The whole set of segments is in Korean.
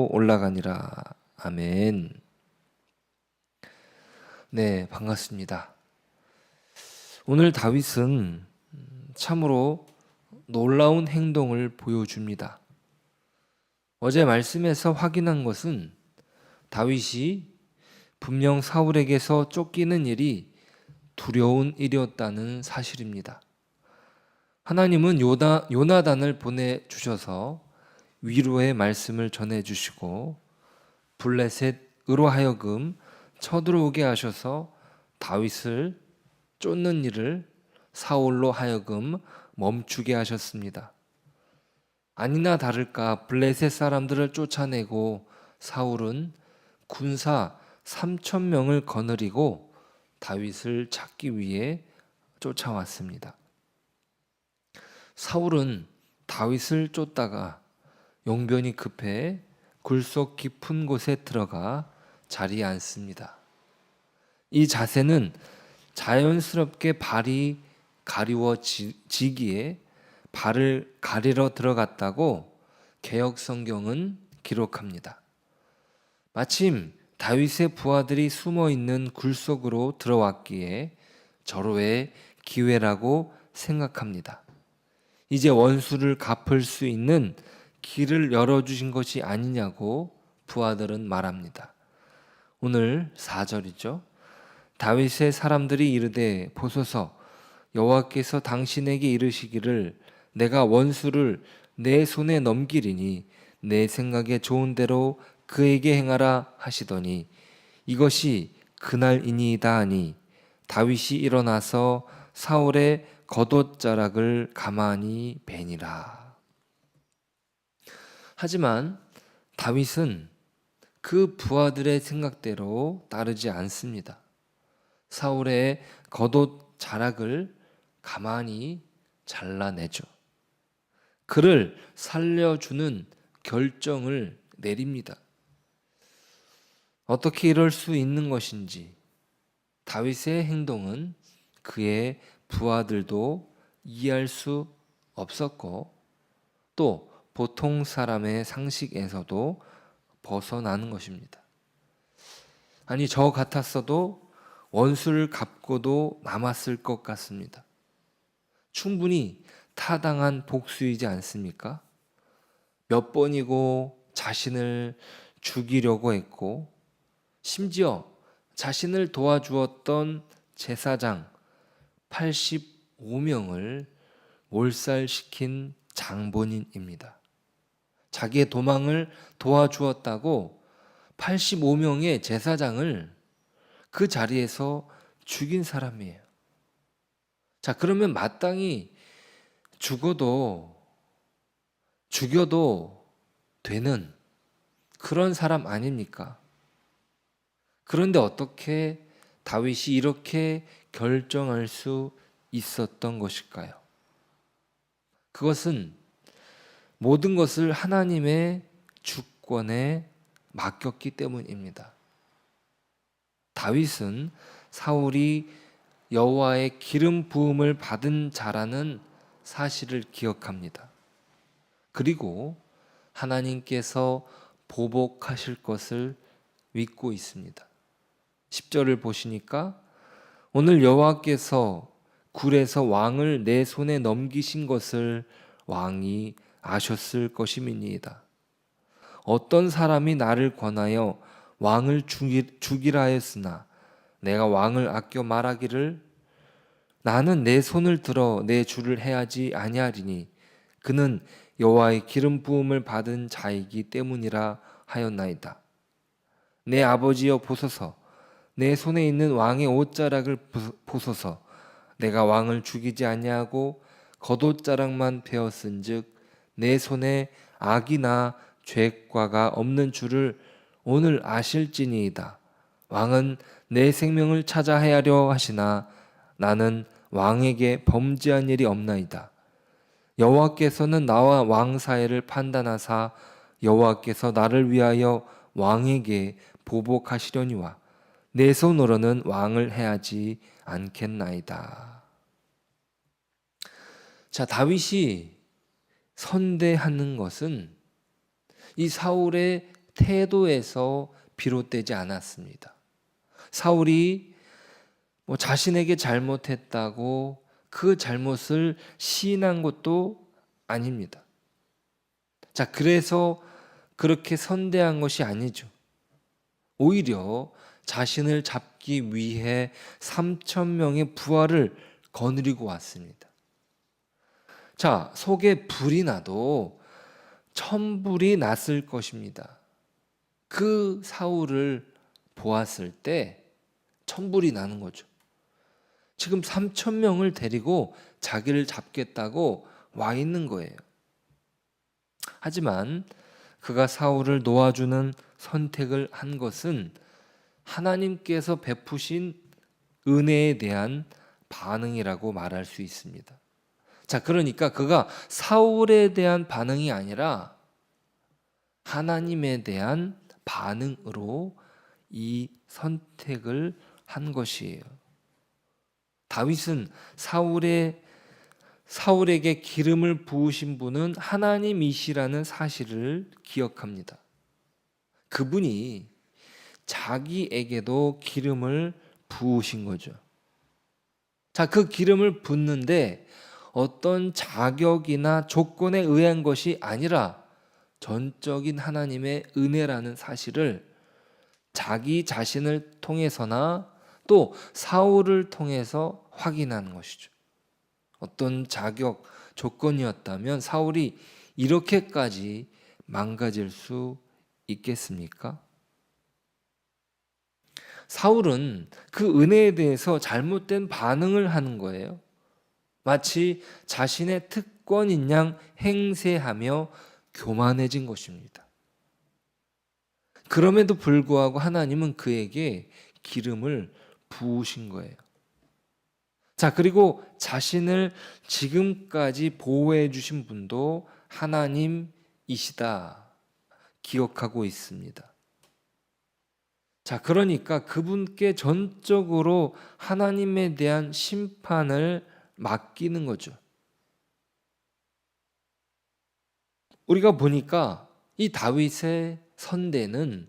올라가니라. 아멘. 네, 반갑습니다. 오늘 다윗은 참으로 놀라운 행동을 보여줍니다. 어제 말씀에서 확인한 것은 다윗이 분명 사울에게서 쫓기는 일이 두려운 일이었다는 사실입니다. 하나님은 요나단을 보내주셔서 위로의 말씀을 전해주시고 블레셋으로 하여금 쳐들어오게 하셔서 다윗을 쫓는 일을 사울로 하여금 멈추게 하셨습니다. 아니나 다를까 블레셋 사람들을 쫓아내고 사울은 군사 3,000명을 거느리고 다윗을 찾기 위해 쫓아왔습니다. 사울은 다윗을 쫓다가 용변이 급해 굴속 깊은 곳에 들어가 자리에 앉습니다. 이 자세는 자연스럽게 발이 가리워지기에 발을 가리러 들어갔다고 개역 성경은 기록합니다. 마침 다윗의 부하들이 숨어 있는 굴속으로 들어왔기에 절호의 기회라고 생각합니다. 이제 원수를 갚을 수 있는 길을 열어주신 것이 아니냐고 부하들은 말합니다. 오늘 4절이죠. 다윗의 사람들이 이르되 보소서 여호와께서 당신에게 이르시기를 내가 원수를 내 손에 넘기리니 내 생각에 좋은 대로 그에게 행하라 하시더니 이것이 그날이니이다 하니 다윗이 일어나서 사울의 겉옷자락을 가만히 베니라. 하지만 다윗은 그 부하들의 생각대로 따르지 않습니다. 사울의 겉옷자락을 가만히 잘라내죠. 그를 살려주는 결정을 내립니다. 어떻게 이럴 수 있는 것인지 다윗의 행동은 그의 부하들도 이해할 수 없었고 또 보통 사람의 상식에서도 벗어나는 것입니다. 아니 저 같았어도 원수를 갚고도 남았을 것 같습니다. 충분히 타당한 복수이지 않습니까? 몇 번이고 자신을 죽이려고 했고 심지어 자신을 도와주었던 제사장 85명을 몰살시킨 장본인입니다. 자기의 도망을 도와주었다고 85명의 제사장을 그 자리에서 죽인 사람이에요. 자, 그러면 마땅히 죽여도 되는 그런 사람 아닙니까? 그런데 어떻게 다윗이 이렇게 결정할 수 있었던 것일까요? 그것은 모든 것을 하나님의 주권에 맡겼기 때문입니다. 다윗은 사울이 여호와의 기름 부음을 받은 자라는 사실을 기억합니다. 그리고 하나님께서 보복하실 것을 믿고 있습니다. 10절을 보시니까 오늘 여호와께서 굴에서 왕을 내 손에 넘기신 것을 왕이 아셨을 것임이니이다. 어떤 사람이 나를 권하여 왕을 죽이라 하였으나 내가 왕을 아껴 말하기를 나는 내 손을 들어 내 주를 해하지 아니하리니 그는 여호와의 기름 부음을 받은 자이기 때문이라 하였나이다. 내 아버지여 보소서 내 손에 있는 왕의 옷자락을 보소서 내가 왕을 죽이지 아니하고 겉옷자락만 베었은즉 내 손에 악이나 죄과가 없는 줄을 오늘 아실지니이다. 왕은 내 생명을 찾아 헤아려 하시나 나는 왕에게 범죄한 일이 없나이다. 여호와께서는 나와 왕 사이를 판단하사 여호와께서 나를 위하여 왕에게 보복하시려니와 내 손으로는 왕을 해하지 않겠나이다. 자, 다윗이 선대하는 것은 이 사울의 태도에서 비롯되지 않았습니다. 사울이 자신에게 잘못했다고 그 잘못을 시인한 것도 아닙니다. 자, 그래서 그렇게 선대한 것이 아니죠. 오히려 자신을 잡기 위해 3,000명의 부하를 거느리고 왔습니다. 자, 속에 불이 나도 천불이 났을 것입니다. 그 사울을 보았을 때 천불이 나는 거죠. 지금 3,000명을 데리고 자기를 잡겠다고 와 있는 거예요. 하지만 그가 사울을 놓아주는 선택을 한 것은 하나님께서 베푸신 은혜에 대한 반응이라고 말할 수 있습니다. 자, 그러니까 그가 사울에 대한 반응이 아니라 하나님에 대한 반응으로 이 선택을 한 것이에요. 다윗은 사울에게 기름을 부으신 분은 하나님이시라는 사실을 기억합니다. 그분이 자기에게도 기름을 부으신 거죠. 자, 그 기름을 붓는데 어떤 자격이나 조건에 의한 것이 아니라 전적인 하나님의 은혜라는 사실을 자기 자신을 통해서나 또 사울을 통해서 확인하는 것이죠. 어떤 자격, 조건이었다면 사울이 이렇게까지 망가질 수 있겠습니까? 사울은 그 은혜에 대해서 잘못된 반응을 하는 거예요. 마치 자신의 특권인 양 행세하며 교만해진 것입니다. 그럼에도 불구하고 하나님은 그에게 기름을 부으신 거예요. 자, 그리고 자신을 지금까지 보호해 주신 분도 하나님이시다 기억하고 있습니다. 자, 그러니까 그분께 전적으로 하나님에 대한 심판을 맡기는 거죠. 우리가 보니까 이 다윗의 선대는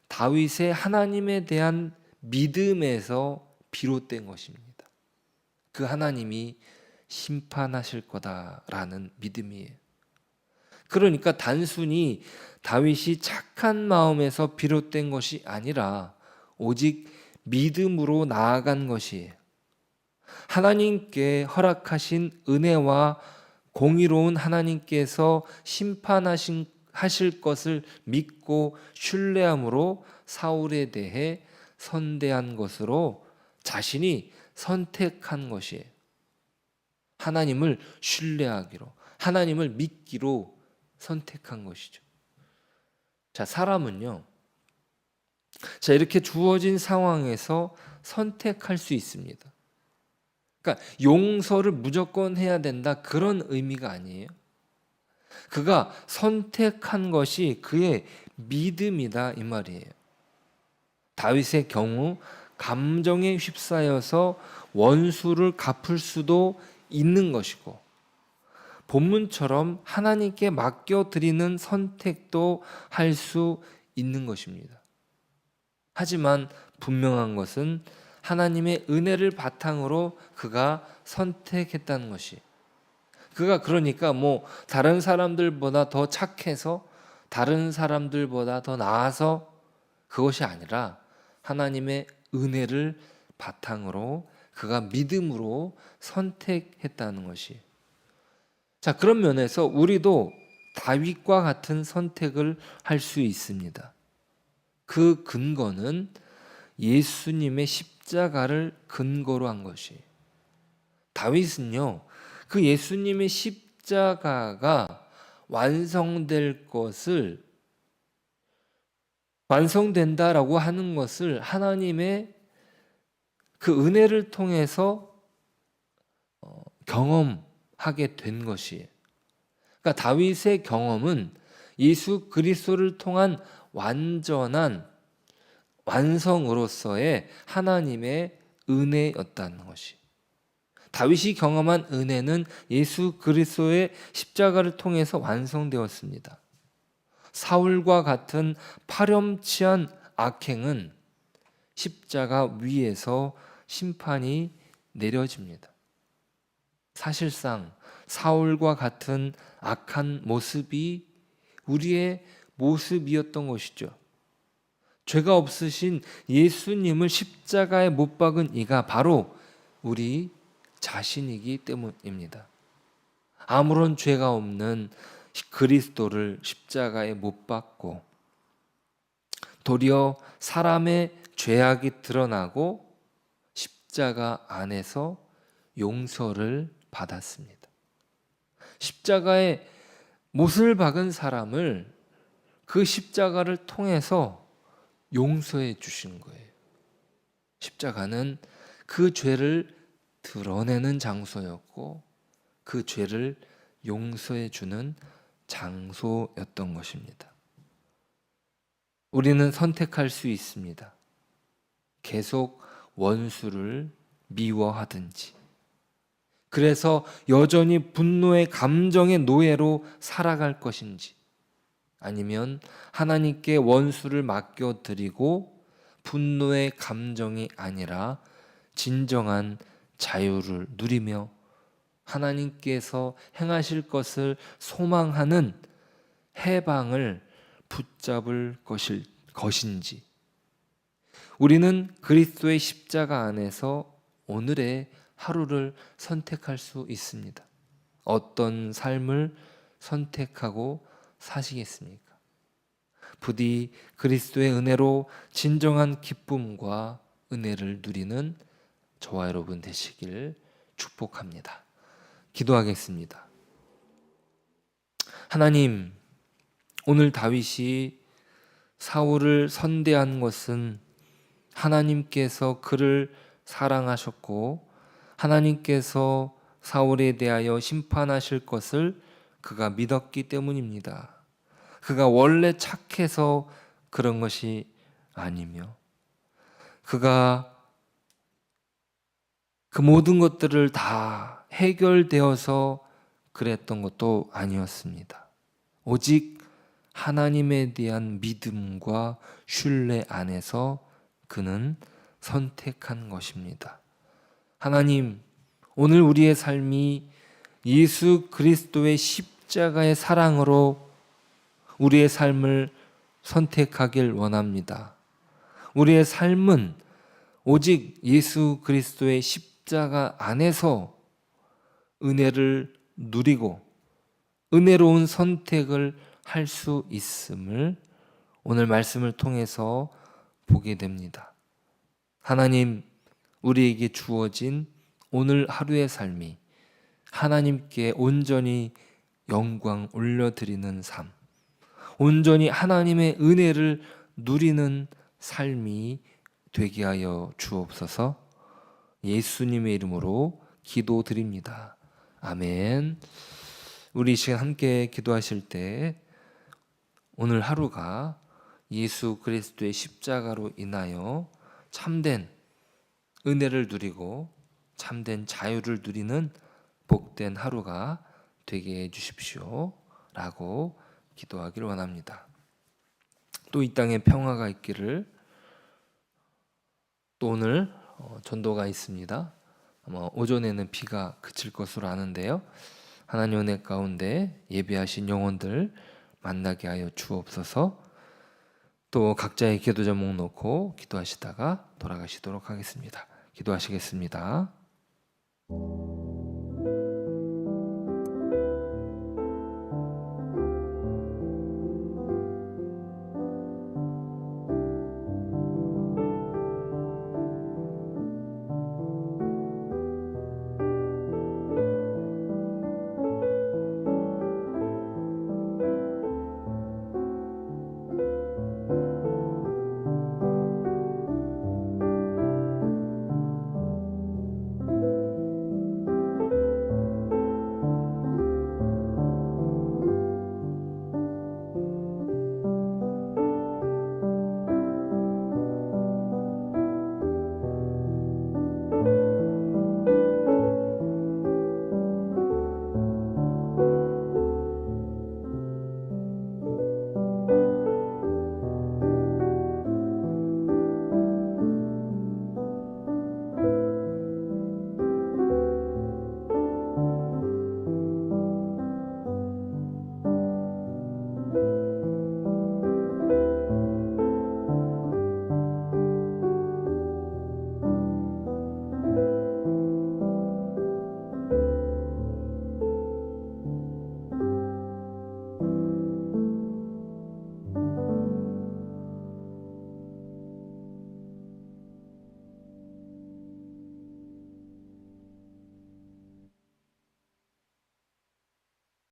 다윗의 하나님에 대한 믿음에서 비롯된 것입니다. 그 하나님이 심판하실 거다라는 믿음이에요. 그러니까 단순히 다윗이 착한 마음에서 비롯된 것이 아니라 오직 믿음으로 나아간 것이에요. 하나님께 허락하신 은혜와 공의로운 하나님께서 심판하실 것을 믿고 신뢰함으로 사울에 대해 선대한 것으로 자신이 선택한 것이에요. 하나님을 신뢰하기로, 하나님을 믿기로 선택한 것이죠. 자, 사람은요, 자, 이렇게 주어진 상황에서 선택할 수 있습니다. 그러니까 용서를 무조건 해야 된다, 그런 의미가 아니에요. 그가 선택한 것이 그의 믿음이다, 이 말이에요. 다윗의 경우 감정에 휩싸여서 원수를 갚을 수도 있는 것이고, 본문처럼 하나님께 맡겨드리는 선택도 할 수 있는 것입니다. 하지만 분명한 것은 하나님의 은혜를 바탕으로 그가 선택했다는 것이, 그가 그러니까 다른 사람들보다 더 착해서, 다른 사람들보다 더 나아서 그것이 아니라 하나님의 은혜를 바탕으로 그가 믿음으로 선택했다는 것이. 자, 그런 면에서 우리도 다윗과 같은 선택을 할 수 있습니다. 그 근거는 예수님의 십자가를 근거로 한 것이. 다윗은요, 그 예수님의 십자가가 완성된다라고 하는 것을 하나님의 그 은혜를 통해서 경험하게 된 것이에요. 그러니까 다윗의 경험은 예수 그리스도를 통한 완전한 완성으로서의 하나님의 은혜였다는 것이. 다윗이 경험한 은혜는 예수 그리스도의 십자가를 통해서 완성되었습니다. 사울과 같은 파렴치한 악행은 십자가 위에서 심판이 내려집니다. 사실상 사울과 같은 악한 모습이 우리의 모습이었던 것이죠. 죄가 없으신 예수님을 십자가에 못 박은 이가 바로 우리 자신이기 때문입니다. 아무런 죄가 없는 그리스도를 십자가에 못 박고 도리어 사람의 죄악이 드러나고 십자가 안에서 용서를 받았습니다. 십자가에 못을 박은 사람을 그 십자가를 통해서 용서해 주신 거예요. 십자가는 그 죄를 드러내는 장소였고 그 죄를 용서해 주는 장소였던 것입니다. 우리는 선택할 수 있습니다. 계속 원수를 미워하든지, 그래서 여전히 분노의 감정의 노예로 살아갈 것인지, 아니면 하나님께 원수를 맡겨드리고 분노의 감정이 아니라 진정한 자유를 누리며 하나님께서 행하실 것을 소망하는 해방을 붙잡을 것인지, 우리는 그리스도의 십자가 안에서 오늘의 하루를 선택할 수 있습니다. 어떤 삶을 선택하고 사시겠습니까? 부디 그리스도의 은혜로 진정한 기쁨과 은혜를 누리는 저와 여러분 되시길 축복합니다. 기도하겠습니다. 하나님, 오늘 다윗이 사울을 선대한 것은 하나님께서 그를 사랑하셨고 하나님께서 사울에 대하여 심판하실 것을 그가 믿었기 때문입니다. 그가 원래 착해서 그런 것이 아니며 그가 그 모든 것들을 다 해결되어서 그랬던 것도 아니었습니다. 오직 하나님에 대한 믿음과 신뢰 안에서 그는 선택한 것입니다. 하나님, 오늘 우리의 삶이 예수 그리스도의 십자가의 사랑으로 우리의 삶을 선택하길 원합니다. 우리의 삶은 오직 예수 그리스도의 십자가 안에서 은혜를 누리고 은혜로운 선택을 할 수 있음을 오늘 말씀을 통해서 보게 됩니다. 하나님, 우리에게 주어진 오늘 하루의 삶이 하나님께 온전히 영광 올려드리는 삶, 온전히 하나님의 은혜를 누리는 삶이 되게 하여 주옵소서. 예수님의 이름으로 기도드립니다. 아멘. 우리 이 시간 함께 기도하실 때 오늘 하루가 예수 그리스도의 십자가로 인하여 참된 은혜를 누리고 참된 자유를 누리는 복된 하루가 되게 해주십시오 라고 기도하기를 원합니다. 또 이 땅에 평화가 있기를. 또 오늘 전도가 있습니다. 아마 오전에는 비가 그칠 것으로 아는데요, 하나님 은혜 가운데 예배하신 영혼들 만나게 하여 주옵소서. 또 각자의 기도 제목 놓고 기도하시다가 돌아가시도록 하겠습니다. 기도하시겠습니다.